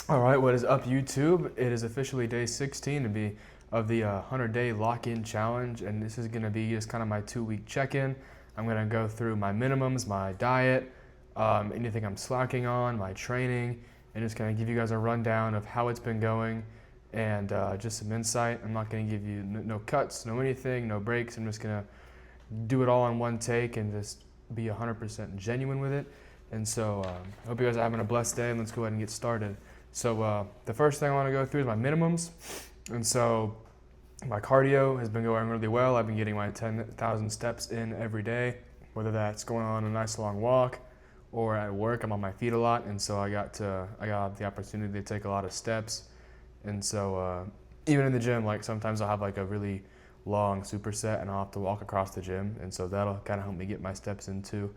All right, what is up, YouTube? It is officially day 16 to be of the 100-day lock-in challenge, and this is going to be just kind of my 2-week check-in. I'm going to go through my minimums, my diet, anything I'm slacking on, my training, and just kind of give you guys a rundown of how it's been going and just some insight. I'm not going to give you no cuts, no anything, no breaks. I'm just going to do it all in one take and just be 100% genuine with it. And so I hope you guys are having a blessed day, and let's go ahead and get started. So the first thing I want to go through is my minimums. And so my cardio has been going really well. I've been getting my 10,000 steps in every day, whether that's going on a nice long walk or at work. I'm on my feet a lot, and so I got the opportunity to take a lot of steps. And so even in the gym, like sometimes I'll have like a really long superset and I'll have to walk across the gym, and so that'll kind of help me get my steps in too.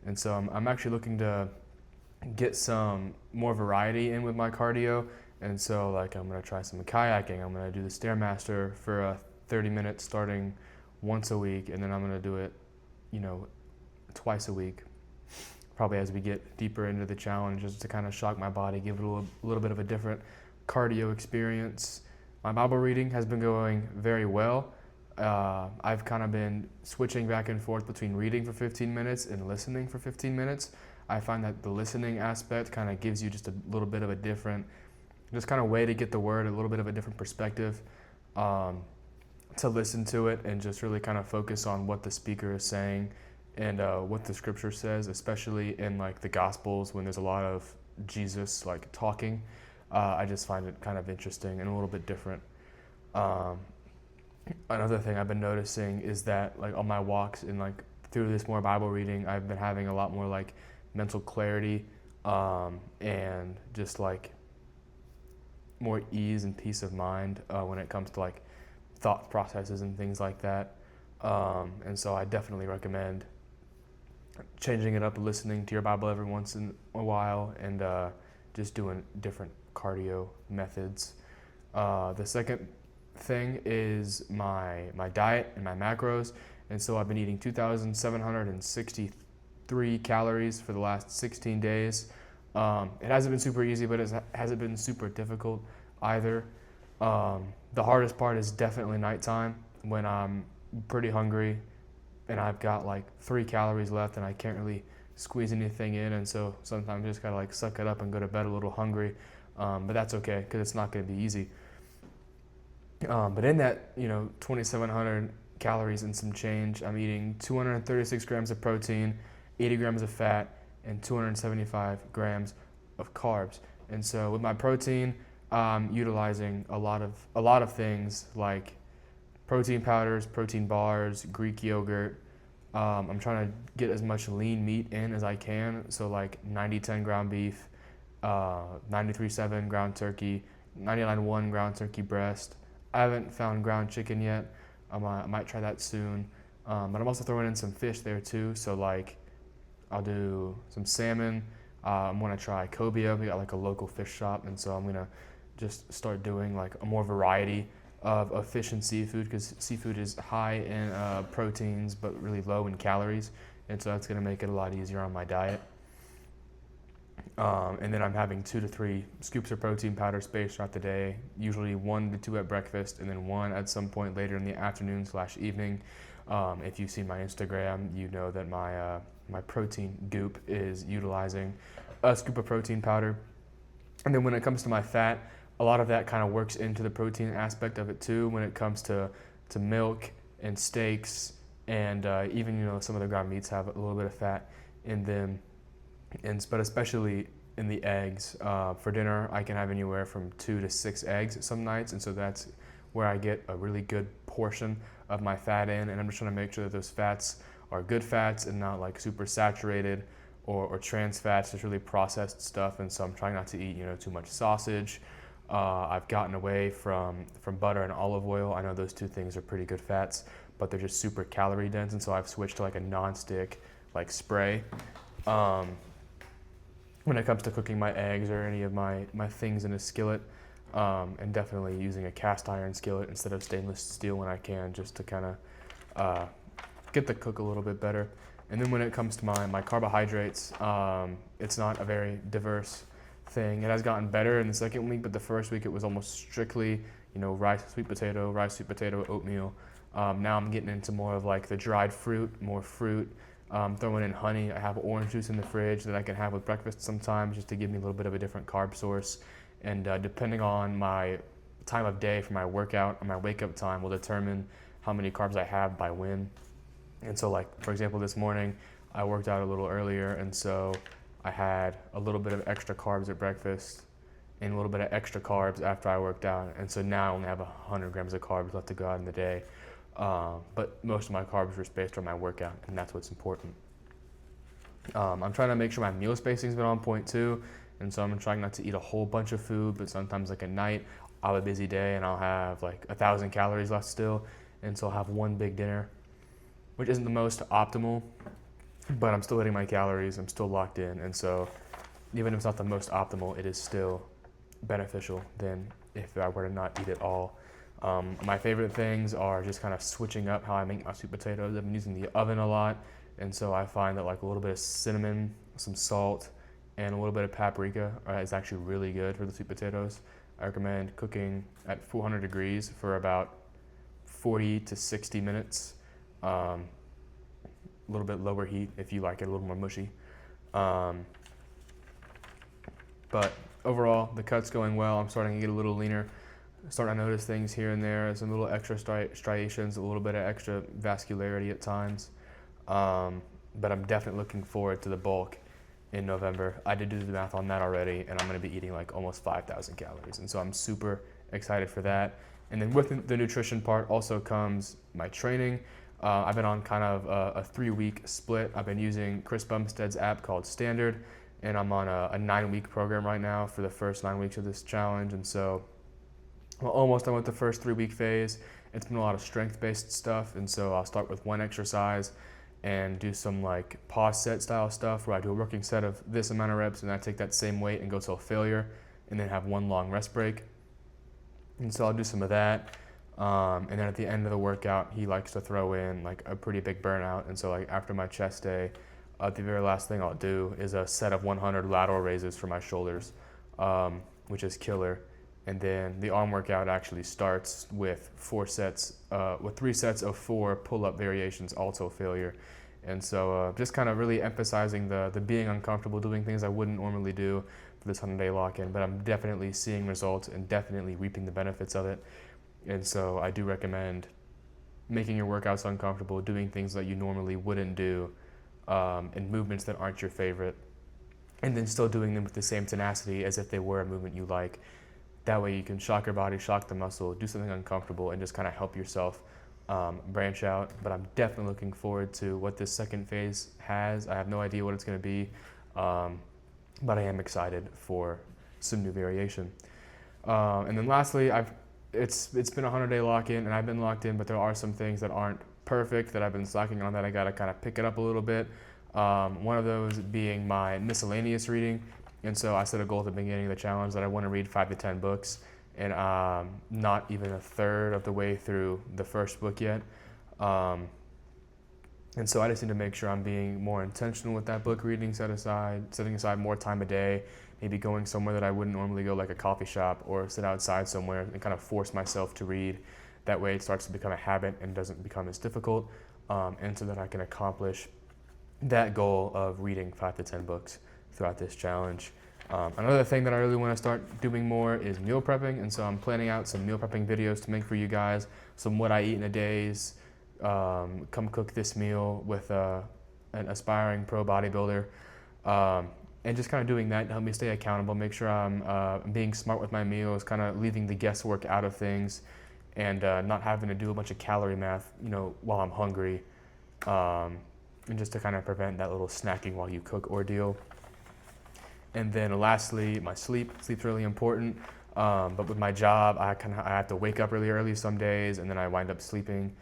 And so I'm actually looking to get some more variety in with my cardio. And so like I'm going to try some kayaking. I'm going to do the Stairmaster for 30 minutes starting once a week, and then I'm going to do it, twice a week, probably as we get deeper into the challenge, just to kind of shock my body, give it a little bit of a different cardio experience. My Bible reading has been going very well. I've kind of been switching back and forth between reading for 15 minutes and listening for 15 minutes. I find that the listening aspect kind of gives you just a little bit of a different, just kind of way to get the word, a little bit of a different perspective, to listen to it and just really kind of focus on what the speaker is saying and what the scripture says, especially in like the Gospels when there's a lot of Jesus like talking. I just find it kind of interesting and a little bit different. Another thing I've been noticing is that like on my walks and like through this more Bible reading, I've been having a lot more like mental clarity and just like more ease and peace of mind when it comes to like thought processes and things like that. And so I definitely recommend changing it up, listening to your Bible every once in a while, and just doing different cardio methods. The second thing is my diet and my macros. And so I've been eating 2,763 calories for the last 16 days. It hasn't been super easy, but it hasn't been super difficult either. The hardest part is definitely nighttime when I'm pretty hungry and I've got like 3 calories left and I can't really squeeze anything in. And so sometimes I just gotta like suck it up and go to bed a little hungry. But that's okay because it's not gonna be easy. But in that, 2,700 calories and some change, I'm eating 236 grams of protein, 80 grams of fat, and 275 grams of carbs. And so with my protein, I'm utilizing a lot of things like protein powders, protein bars, Greek yogurt. I'm trying to get as much lean meat in as I can. So like 90-10 ground beef, 93-7 ground turkey, 99-1 ground turkey breast. I haven't found ground chicken yet. I might try that soon. But I'm also throwing in some fish there too. So like I'll do some salmon. I'm going to try cobia. We got like a local fish shop. And so I'm going to just start doing like a more variety of fish and seafood, because seafood is high in proteins but really low in calories. And so that's going to make it a lot easier on my diet. And then I'm having 2 to 3 scoops of protein powder spaced throughout the day, usually 1 to 2 at breakfast, and then 1 at some point later in the afternoon/evening. If you've seen my Instagram, you know that my protein goop is utilizing a scoop of protein powder. And then when it comes to my fat, a lot of that kind of works into the protein aspect of it too, when it comes to milk and steaks, and even some of the ground meats have a little bit of fat in them. But especially in the eggs. For dinner, I can have anywhere from 2 to 6 eggs some nights, and so that's where I get a really good portion of my fat in. And I'm just trying to make sure that those fats are good fats and not like super saturated or trans fats, just really processed stuff. And so I'm trying not to eat too much sausage. I've gotten away from butter and olive oil. I know those 2 things are pretty good fats, but they're just super calorie dense, and so I've switched to like a non-stick like spray. When it comes to cooking my eggs or any of my things in a skillet, and definitely using a cast iron skillet instead of stainless steel when I can, just to kind of get the cook a little bit better. And then when it comes to my carbohydrates, it's not a very diverse thing. It has gotten better in the second week, but the first week it was almost strictly, rice, sweet potato, oatmeal. Now I'm getting into more of like the dried fruit, more fruit, throwing in honey. I have orange juice in the fridge that I can have with breakfast sometimes just to give me a little bit of a different carb source. And depending on my time of day for my workout and my wake up time will determine how many carbs I have by when. And so like, for example, this morning I worked out a little earlier, and so I had a little bit of extra carbs at breakfast and a little bit of extra carbs after I worked out. And so now I only have 100 grams of carbs left to go out in the day. But most of my carbs were spaced on my workout, and that's what's important. I'm trying to make sure my meal spacing's been on point too. And so I'm trying not to eat a whole bunch of food, but sometimes like at night, I'll have a busy day and I'll have like 1,000 calories left still. And so I'll have one big dinner, which isn't the most optimal, but I'm still hitting my calories. I'm still locked in. And so even if it's not the most optimal, it is still beneficial than if I were to not eat it all. My favorite things are just kind of switching up how I make my sweet potatoes. I've been using the oven a lot. And so I find that like a little bit of cinnamon, some salt, and a little bit of paprika is actually really good for the sweet potatoes. I recommend cooking at 400 degrees for about 40 to 60 minutes. A little bit lower heat if you like it a little more mushy. But overall, the cut's going well. I'm starting to get a little leaner. Starting to notice things here and there, some little extra striations, a little bit of extra vascularity at times. But I'm definitely looking forward to the bulk in November. I did do the math on that already, and I'm going to be eating like almost 5,000 calories. And so I'm super excited for that. And then with the nutrition part also comes my training. I've been on kind of a 3-week split. I've been using Chris Bumstead's app called Standard, and I'm on a 9-week program right now for the first 9 weeks of this challenge. And so almost done with the first 3-week phase. It's been a lot of strength-based stuff, and so I'll start with one exercise and do some like pause set style stuff where I do a working set of this amount of reps and I take that same weight and go till failure and then have one long rest break. And so I'll do some of that. And then at the end of the workout, he likes to throw in like a pretty big burnout. And so like after my chest day, the very last thing I'll do is a set of 100 lateral raises for my shoulders, which is killer. And then the arm workout actually starts with 3 sets of 4 pull-up variations, also failure. And so just kind of really emphasizing the being uncomfortable, doing things I wouldn't normally do for this 100-day lock-in, but I'm definitely seeing results and definitely reaping the benefits of it. And so I do recommend making your workouts uncomfortable, doing things that you normally wouldn't do, and movements that aren't your favorite, and then still doing them with the same tenacity as if they were a movement you like. That way you can shock your body, shock the muscle, do something uncomfortable, and just kind of help yourself branch out. But I'm definitely looking forward to what this second phase has. I have no idea what it's going to be, but I am excited for some new variation. And then lastly, it's been a 100-day lock-in, and I've been locked in, but there are some things that aren't perfect that I've been slacking on that I got to kind of pick it up a little bit. One of those being my miscellaneous reading. And so I set a goal at the beginning of the challenge that I want to read 5 to 10 books, and not even a third of the way through the first book yet. And so I just need to make sure I'm being more intentional with that book reading, setting aside more time a day, maybe going somewhere that I wouldn't normally go, like a coffee shop, or sit outside somewhere and kind of force myself to read. That way it starts to become a habit and doesn't become as difficult, and so that I can accomplish that goal of reading 5 to 10 books throughout this challenge. Another thing that I really want to start doing more is meal prepping, and so I'm planning out some meal prepping videos to make for you guys, some what I eat in a day's, come cook this meal with an aspiring pro bodybuilder, and just kind of doing that to help me stay accountable, make sure I'm being smart with my meals, kind of leaving the guesswork out of things, and not having to do a bunch of calorie math, while I'm hungry, and just to kind of prevent that little snacking while you cook ordeal. And then lastly, my sleep. Sleep's really important, but with my job, I have to wake up really early some days, and then I wind up sleeping,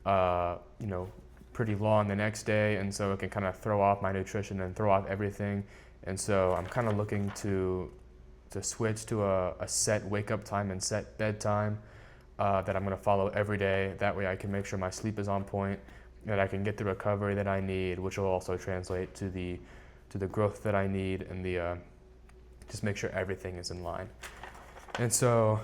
pretty long the next day, and so it can kind of throw off my nutrition and throw off everything. And so I'm kind of looking to switch to a set wake up time and set bedtime that I'm going to follow every day. That way I can make sure my sleep is on point, that I can get the recovery that I need, which will also translate to the growth that I need and the just make sure everything is in line. And so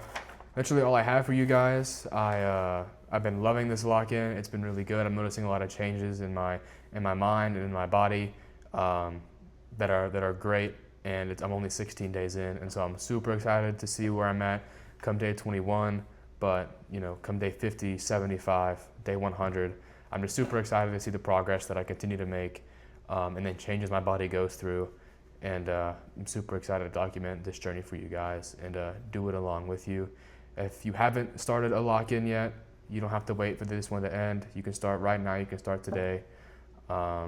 that's really all I have for you guys. I've been loving this lock-in. It's been really good. I'm noticing a lot of changes in my mind and in my body that are great. And I'm only 16 days in, and so I'm super excited to see where I'm at come day 21. But come day 50, 75, day 100, I'm just super excited to see the progress that I continue to make, and then changes my body goes through. And I'm super excited to document this journey for you guys and do it along with you. If you haven't started a lock-in yet, you don't have to wait for this one to end. You can start right now. You can start today. I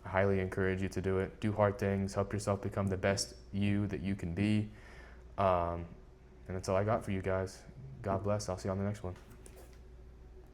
highly encourage you to do it. Do hard things. Help yourself become the best you that you can be. And that's all I got for you guys. God bless. I'll see you on the next one.